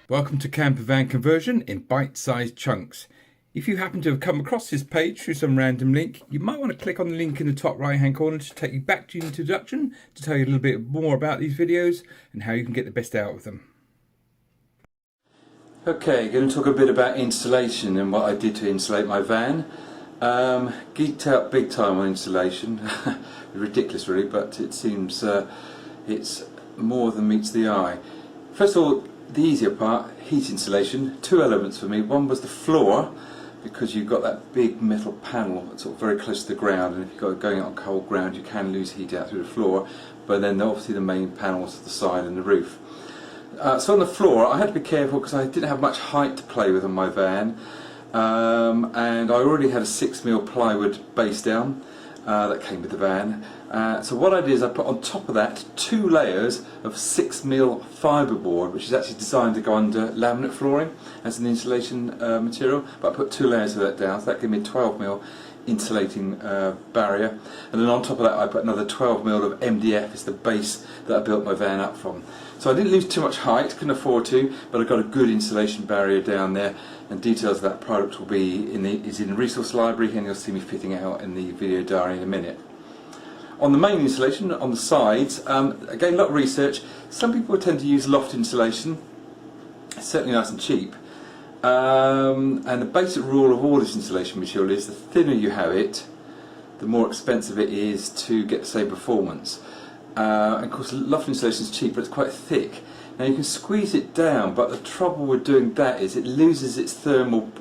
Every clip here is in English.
Welcome to Camper Van Conversion in bite-sized chunks. If you happen to have come across this page through some random link, you might want to click on the link in the top right hand corner to take you back to the introduction to tell you a little bit more about these videos and how you can get the best out of them. Okay, going to talk a bit about installation and what I did to insulate my van. Geeked out big time on installation. Ridiculous really, but it seems it's more than meets the eye. First of all, the easier part, heat insulation. Two elements for me. One was the floor, because you've got that big metal panel that's sort of very close to the ground, and if you're going on cold ground you can lose heat out through the floor, but then obviously the main panels to the side and the roof. So on the floor I had to be careful because I didn't have much height to play with on my van, and I already had a 6mm plywood base down that came with the van. So what I did is I put on top of that 2 layers of 6mm fibreboard, which is actually designed to go under laminate flooring as an insulation material, but I put 2 layers of that down, so that gave me a 12mm insulating barrier, and then on top of that I put another 12mm of MDF as the base that I built my van up from. So I didn't lose too much height, couldn't afford to, but I got a good insulation barrier down there, and details of that product will be in the resource library, and you'll see me fitting it out in the video diary in a minute. On the main insulation, on the sides, again a lot of research. Some people tend to use loft insulation. It's certainly nice and cheap. And the basic rule of all this insulation material is the thinner you have it, the more expensive it is to get the same performance. And of course loft insulation is cheap, but it's quite thick. Now you can squeeze it down, but the trouble with doing that is it loses its thermal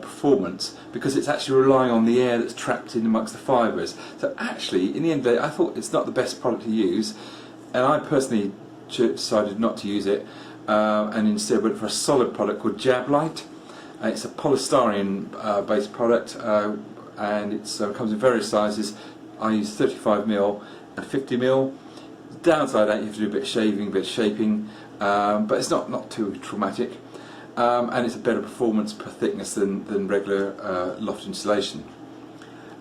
performance, because it's actually relying on the air that's trapped in amongst the fibres. So actually, in the end of the day, I thought it's not the best product to use, and I personally decided not to use it, and instead went for a solid product called Jablite. It's a polystyrene based product, and it comes in various sizes. I use 35mm and 50mm. The downside of that, you have to do a bit of shaving, a bit of shaping, but it's not too traumatic. And it's a better performance per thickness than regular loft insulation.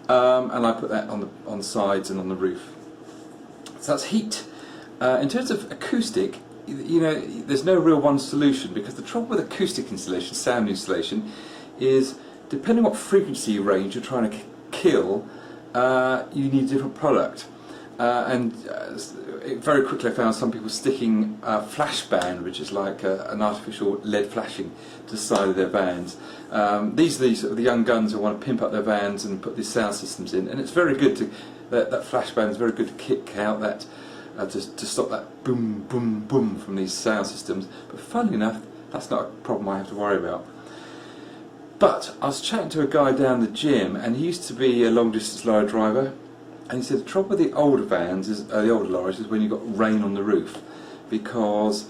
And I put that on the sides and on the roof. So that's heat. In terms of acoustic, you know, there's no real one solution, because the trouble with acoustic insulation, sound insulation, is depending on what frequency range you're trying to kill, you need a different product. Very quickly I found some people sticking flash band, which is like an artificial LED flashing, to the side of their vans. These are the young guns who want to pimp up their vans and put these sound systems in, and it's very good to, that flash band is very good to kick out that, to stop that boom, boom, boom from these sound systems. But funnily enough, that's not a problem I have to worry about. But I was chatting to a guy down the gym, and he used to be a long distance lorry driver. And he said the trouble with the older vans, the older lorries, is when you've got rain on the roof, because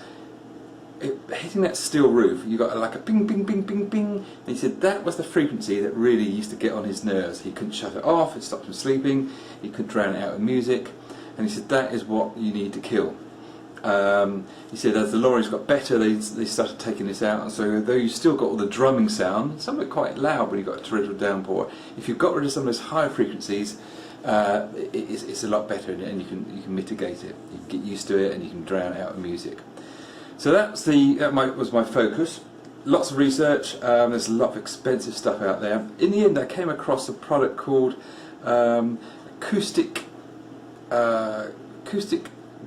hitting that steel roof, you got like a ping, ping, ping, ping, ping. And he said that was the frequency that really used to get on his nerves. He couldn't shut it off, it stopped him sleeping, he couldn't drown it out with music, and he said that is what you need to kill. He said as the lorries got better, they started taking this out, and so though you still got all the drumming sound, some of it quite loud when you got a torrential downpour, if you've got rid of some of those higher frequencies, it's a lot better, and you can mitigate it. You can get used to it, and you can drown out with music. So that was my focus. Lots of research. There's a lot of expensive stuff out there. In the end, I came across a product called acoustic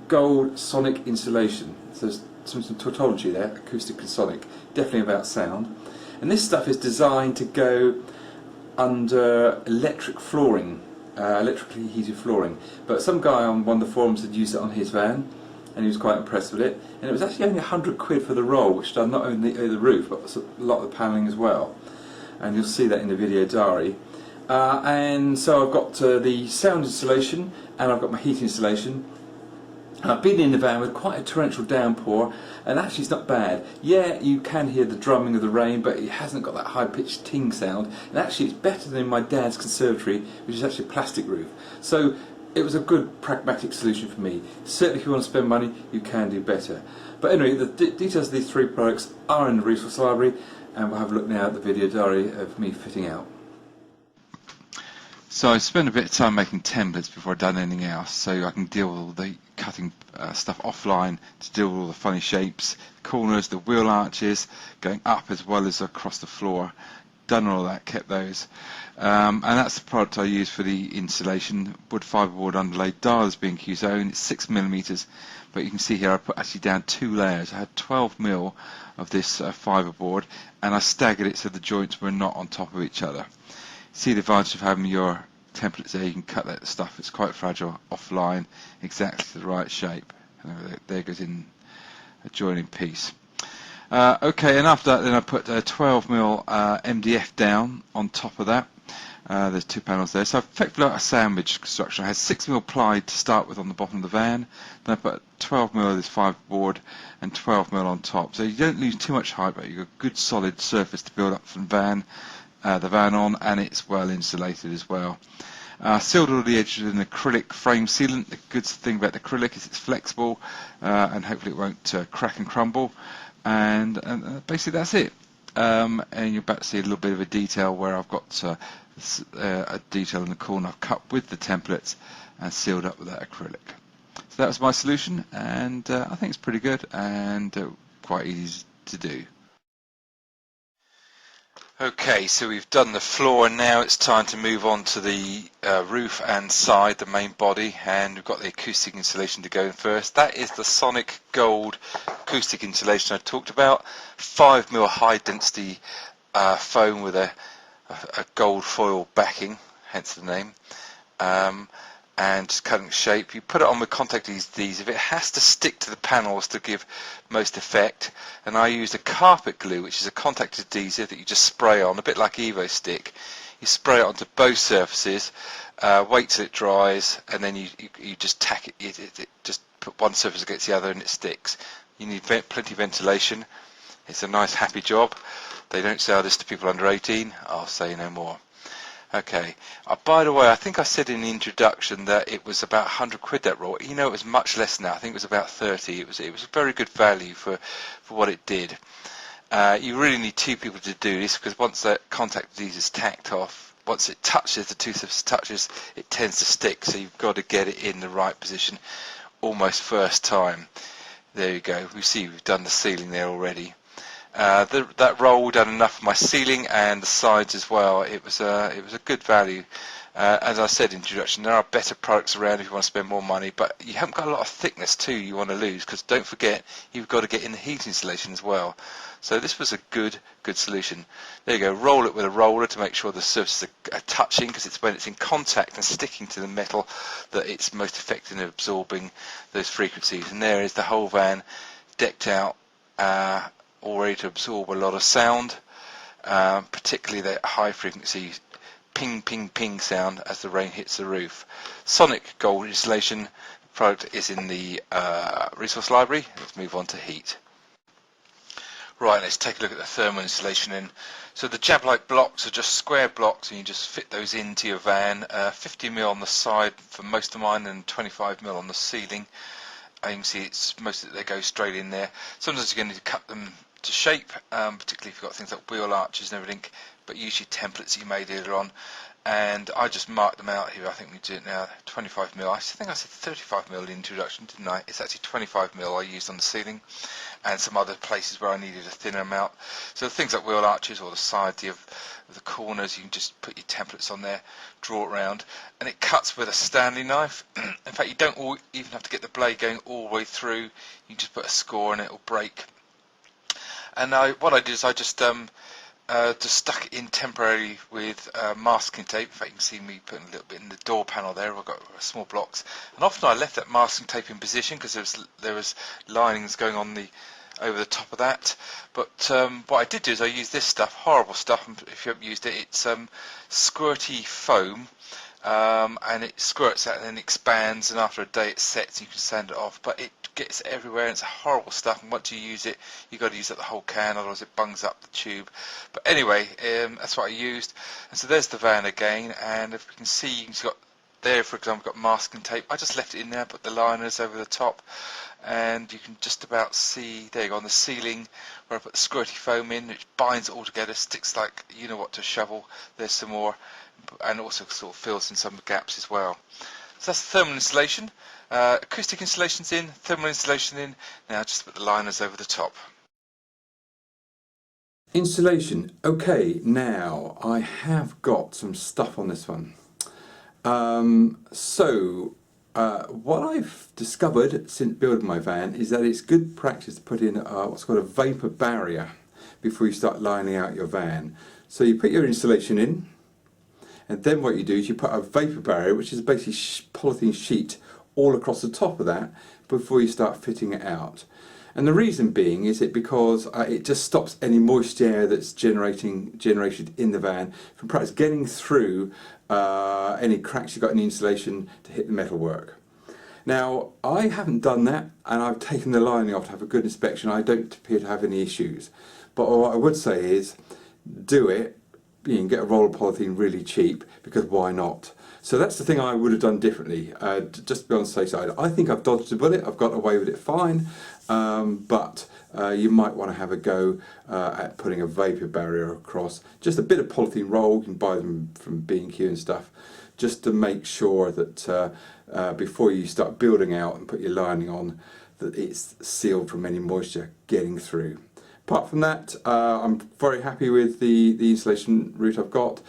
gold sonic insulation. So there's some tautology there, acoustic and sonic, definitely about sound. And this stuff is designed to go under electric flooring. Electrically heated flooring, but some guy on one of the forums had used it on his van, and he was quite impressed with it. And it was actually only £100 for the roll, which done not only the roof but a lot of the panelling as well. And you'll see that in the video diary. And so I've got the sound insulation, and I've got my heat insulation. I've been in the van with quite a torrential downpour, and actually it's not bad. Yeah, you can hear the drumming of the rain, but it hasn't got that high-pitched ting sound, and actually it's better than in my dad's conservatory, which is actually a plastic roof. So it was a good pragmatic solution for me. Certainly if you want to spend money, you can do better. But anyway, the details of these 3 products are in the resource library, and we'll have a look now at the video diary of me fitting out. So I spent a bit of time making templates before I've done anything else, so I can deal with all the cutting stuff offline to do all the funny shapes, corners, the wheel arches, going up as well as across the floor. Done all that, kept those. And that's the product I use for the installation. Wood fiberboard underlay, Dials B&Q Zone. It's 6mm, but you can see here I put actually down 2 layers. I had 12mm of this fiberboard, and I staggered it so the joints were not on top of each other. See the advantage of having your templates there. You can cut that stuff. It's quite fragile offline, exactly the right shape. And there goes in a joining piece. Okay, and after that then I put 12mm MDF down on top of that. There's 2 panels there, so effectively like a sandwich construction. I had 6mm plywood to start with on the bottom of the van, then I put 12mm of this fiberboard and 12mm on top, so you don't lose too much height, but you've got a good solid surface to build up from the van on, and it's well insulated as well. Sealed all the edges with an acrylic frame sealant. The good thing about the acrylic is it's flexible, and hopefully it won't crack and crumble. And basically that's it. And you're about to see a little bit of a detail where I've got a detail in the corner I've cut with the templates and sealed up with that acrylic. So that was my solution, and I think it's pretty good and quite easy to do. Okay, so we've done the floor, and now it's time to move on to the roof and side, the main body, and we've got the acoustic insulation to go in first. That is the Sonic Gold acoustic insulation I talked about. 5mm high density foam with a gold foil backing, hence the name. And just cutting shape. You put it on with contact adhesive. It has to stick to the panels to give most effect, and I used a carpet glue, which is a contact adhesive that you just spray on, a bit like Evo Stick. You spray it onto both surfaces, wait till it dries, and then you just tack it, just put one surface against the other and it sticks. You need plenty of ventilation. It's a nice happy job. They don't sell this to people under 18. I'll say no more. Okay, by the way, I think I said in the introduction that it was about 100 quid, that roll. You know, it was much less than that. I think it was about 30. It was a very good value for what it did. You really need 2 people to do this, because once that contact adhesive is tacked off, once it touches, the 2 surfaces touches, it tends to stick, so you've got to get it in the right position almost first time. There you go. We see we've done the ceiling there already. That roll done enough for my ceiling and the sides as well. It was a good value. As I said in the introduction, there are better products around if you want to spend more money, but you haven't got a lot of thickness too you want to lose, because don't forget you've got to get in the heat insulation as well. So this was a good solution. There you go. Roll it with a roller to make sure the surfaces are touching, because it's when it's in contact and sticking to the metal that it's most effective in absorbing those frequencies. And there is the whole van decked out, all ready to absorb a lot of sound, particularly that high frequency ping ping ping sound as the rain hits the roof. Sonic Gold insulation product is in the resource library. Let's move on to heat. Right, let's take a look at the thermal insulation in. So the Jablite blocks are just square blocks, and you just fit those into your van. 50mm on the side for most of mine, and 25mm on the ceiling. You can see it's most of it, they go straight in there. Sometimes you're going to need to cut them to shape, particularly if you've got things like wheel arches and everything, but usually templates you made earlier on. And I just marked them out here. I think we do it now. 25mm. I think I said 35mm in the introduction, didn't I? It's actually 25mm I used on the ceiling, and some other places where I needed a thinner amount. So things like wheel arches or the sides of the corners, you can just put your templates on there, draw it around, and it cuts with a Stanley knife. In fact, you don't even have to get the blade going all the way through. You can just put a score and it will break. And what I did is I just stuck it in temporarily with masking tape. In fact, you can see me putting a little bit in the door panel there. I've got small blocks, and often I left that masking tape in position because there was linings going on over the top of that. But what I did do is I used this stuff, horrible stuff. If you haven't used it, it's squirty foam. And it squirts out and then expands, and after a day it sets and you can sand it off, but it gets everywhere and it's horrible stuff, and once you use it you've got to use up the whole can, otherwise it bungs up the tube. But anyway, that's what I used. And so there's the van again, and if we can see, you've got there, for example, got masking tape. I just left it in there, put the liners over the top, and you can just about see, there you go, on the ceiling where I put the squirty foam in, which binds it all together, sticks like you know what to a shovel. There's some more, and also sort of fills in some gaps as well. So that's the thermal insulation. Acoustic insulation's in, thermal insulation in. Now just put the liners over the top. Insulation. Okay, now I have got some stuff on this one. What I've discovered since building my van is that it's good practice to put in what's called a vapour barrier before you start lining out your van. So you put your insulation in, and then what you do is you put a vapour barrier, which is basically polythene sheet, all across the top of that before you start fitting it out. And the reason being is because it just stops any moisture that's generated in the van from perhaps getting through any cracks you've got in the insulation to hit the metalwork. Now, I haven't done that, and I've taken the lining off to have a good inspection. I don't appear to have any issues. But what I would say is, do it. You can get a roll of polythene really cheap, because why not? So that's the thing I would have done differently, just to be on the safe side. I think I've dodged a bullet, I've got away with it fine, but you might want to have a go at putting a vapour barrier across. Just a bit of polythene roll, you can buy them from B&Q and stuff, just to make sure that before you start building out and put your lining on, that it's sealed from any moisture getting through. Apart from that, I'm very happy with the insulation route I've got.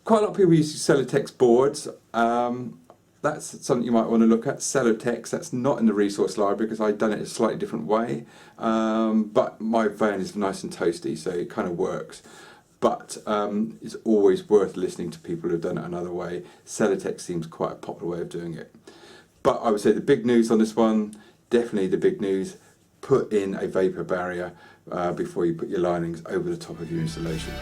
Quite a lot of people use Celotex boards. That's something you might want to look at. Celotex, that's not in the resource library because I've done it a slightly different way. But my van is nice and toasty, so it kind of works. But it's always worth listening to people who've done it another way. Celotex seems quite a popular way of doing it. But I would say the big news on this one, definitely the big news, put in a vapour barrier before you put your linings over the top of your insulation.